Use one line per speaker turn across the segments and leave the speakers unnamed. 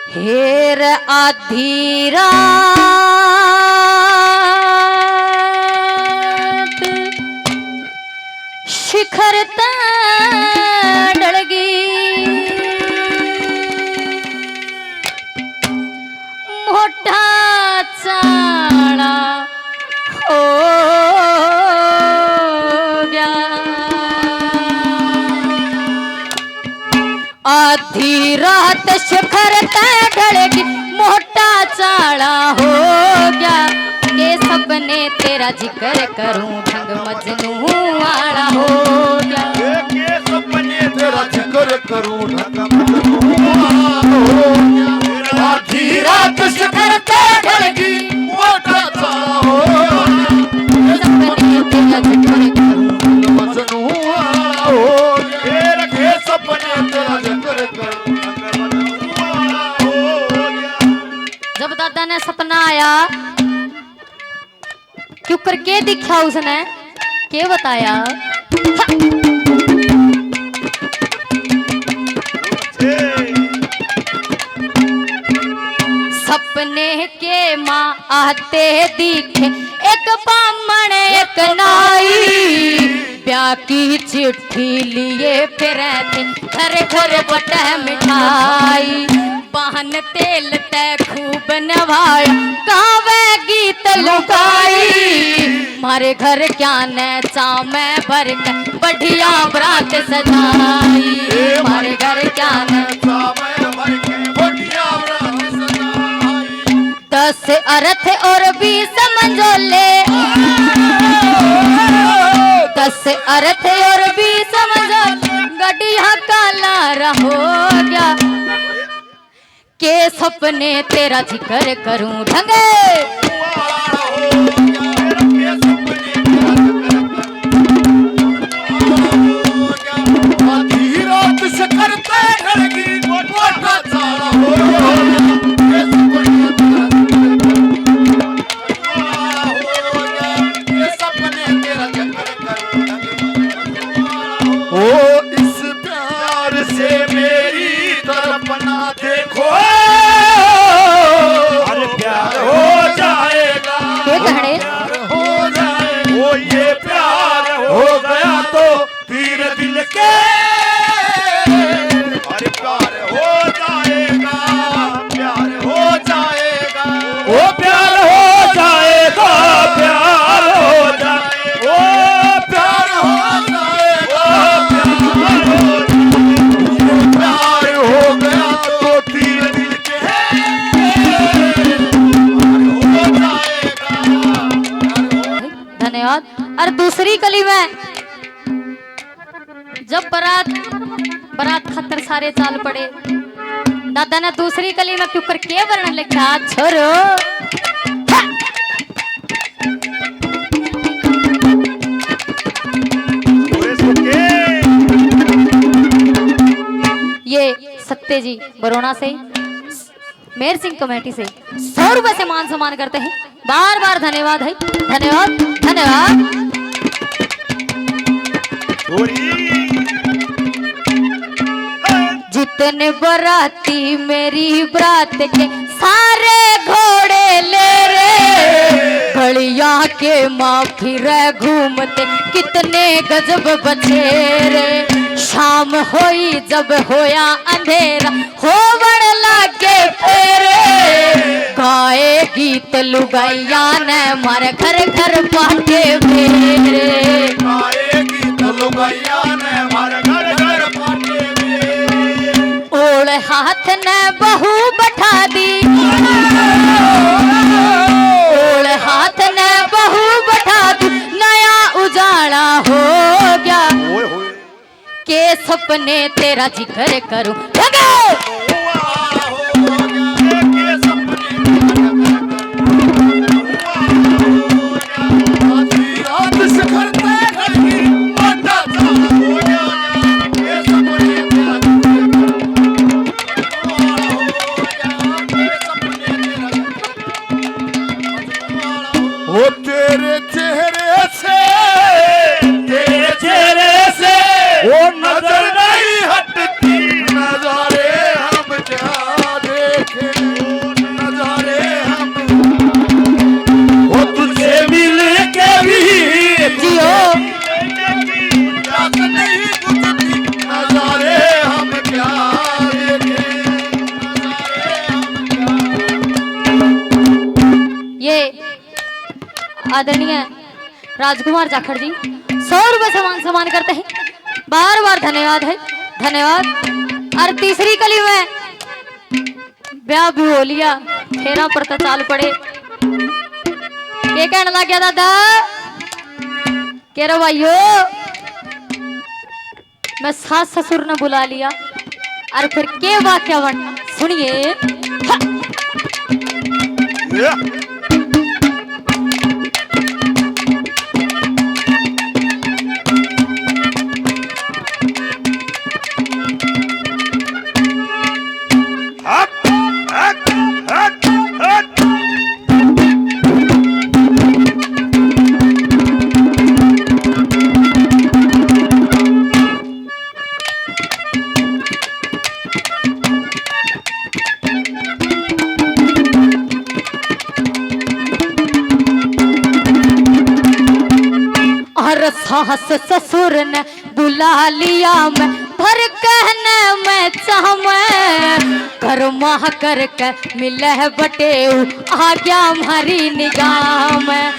हेर आधी रात शिखर डलगी मोटा चाला हो गया। आधी रात शिखर ढलगी मोटा चाला हो गया। के सपने तेरा जिक्र करूं ढंग मजनू वाला हो गया।
के सपने तेरा जिक्र करूं ढंग मजनू वाला हो गया। आधी रात शिखर ढलगी मोटा चाला हो गया।
सपने तेरा जिक्र करूं
ढंग मजनू वाला हो गया। के सपने तेरा जिक्र करूं ढंग मजनू वाला हो गया।
जब दादा ने सपना आया क्यों करके दिखा उसने के बताया। सपने के माँ आते दिखे एक बामण एक नाई ब्याह की चिट्ठी लिए फिर थे घर घर बटा मिठाई बहन तेल ते खूब नवाया गावे गीत लुकाई मारे घर क्या न चामे भर के बढ़िया बरात सजाई मारे घर क्या न
चामे भर के बढ़िया बरात सजाई।
10 अर्थ और 20 मंजोले 10 अर्थ और 20 मंजोले गड्ढिया काला रहो गया। के सपने तेरा जिक्र करूं ढंगे और दूसरी कली में जब बारात खतर सारे चाल पड़े दादा ने दूसरी कली में क्यों कर के वर्णन लिखा छोरो ये सत्य जी बरोना से मेहर सिंह कमेटी से 100 रुपए से मान सम्मान करते हैं। बार बार धन्यवाद है धन्यवाद धन्यवाद। जितने बराती मेरी बरात के सारे घोड़े ले रे गलिया के माँ फिर घूमते कितने गजब बचे रे। शाम होई जब होया अंधेरा होवण लागे फेरे गाए गीत लुगाइया ने मारे घर घर पाटे फेरे
गाए गीत लुगाइया ने मारे घर घर पाटे
ओल हाथ ने बहू बैठा दी ओल हाथ ने बहू बैठा दी नया उजाला हो गया। के सपने तेरा जिक्र करूं
तेरे चेहरे से वो नजर नहीं हटती नजारे हम
आदरणीय राजकुमार जाखड़ जी 100 रुपए से मान सम्मान करते हैं। बार बार धन्यवाद है, धन्यवाद। और तीसरी कली में ब्याह भी हो लिया, फेरा पर तो चाल पड़े। ये कहने लग गया दादा कह रहा भाइयो मैं सास ससुर ने बुला लिया और फिर के वाक्य बन सुनिए। सास ससुर ने बुला लिया मैं भर कहने में चाहूं कर्मा करके मिले बटे आ गया हमारी निगाह में।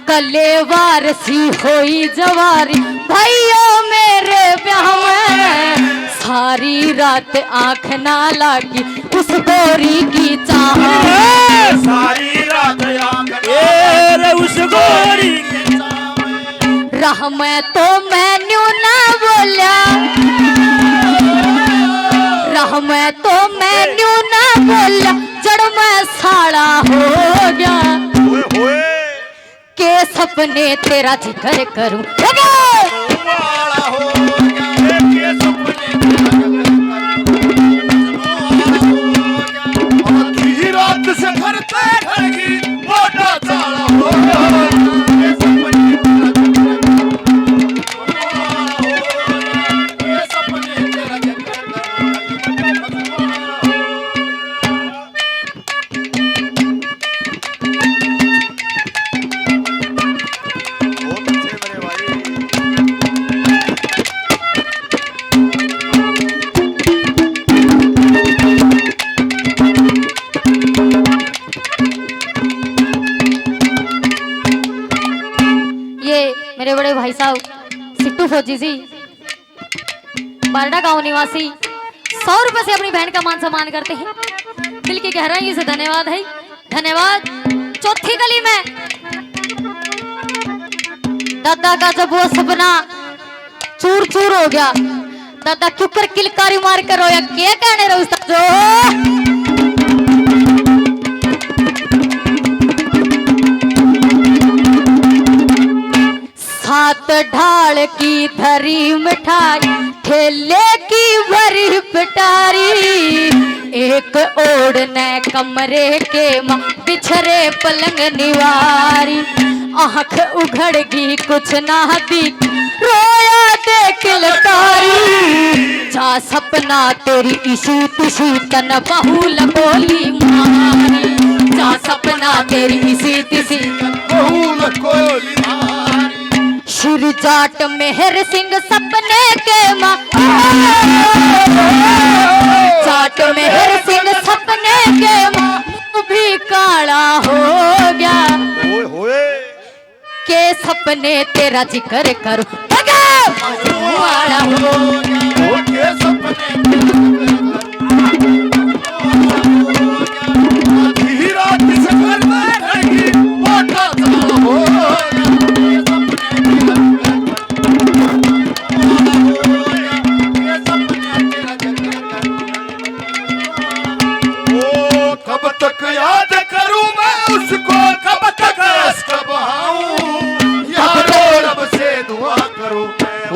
कलेवार सी होई जवारी भाइयों मेरे ब्याह में सारी रात आंख ना लागी उस गोरी की चाह
सारी रात आंख
उस गोरी की
राह में तो मैन्यू ना बोला, राह में तो मैन्यू ना बोला जड़ में साड़ा हो गया के सपने तेरा जिक्र करूं
रात से घर की मोटा चाला हो गया।
मेरे बड़े भाई साहब सिट्टू फौजी जी बारडा गांव निवासी 100 रुपए से अपनी बहन का मान सम्मान करते हैं। दिल की गहराई से धन्यवाद है, धन्यवाद। चौथी गली में दादा का जब वो सपना चूर चूर हो गया, दादा क्यों कर किलकारी मार कर रोया क्या कहने रहो जो हाथ ढाल की धरी मिठाई ठेले की भरी पिटारी एक ओढ़ने कमरे के माँ बिछरे पलंग निवारी आंख उघड़ गई कुछ ना दिख रोया देख लतारी जा सपना तेरी इसी तुसी तन बहुल गोली मारी जा सपना तेरी इसी तुसी
बहुल गोली मारी
श्री जाट मेहर सिंह सपने के माँ जाट मेहर सिंह सपने के माँ भी काला हो गया के सपने तेरा जिक्र करो वाला हो
के सपने रात से घर में रहेगी मोटा चाला हो कब तक याद करूं मैं उसको कब तक इसका बहाऊं यारो रब से दुआ करो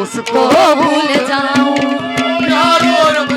उसको
भूल जाऊं
यारो रब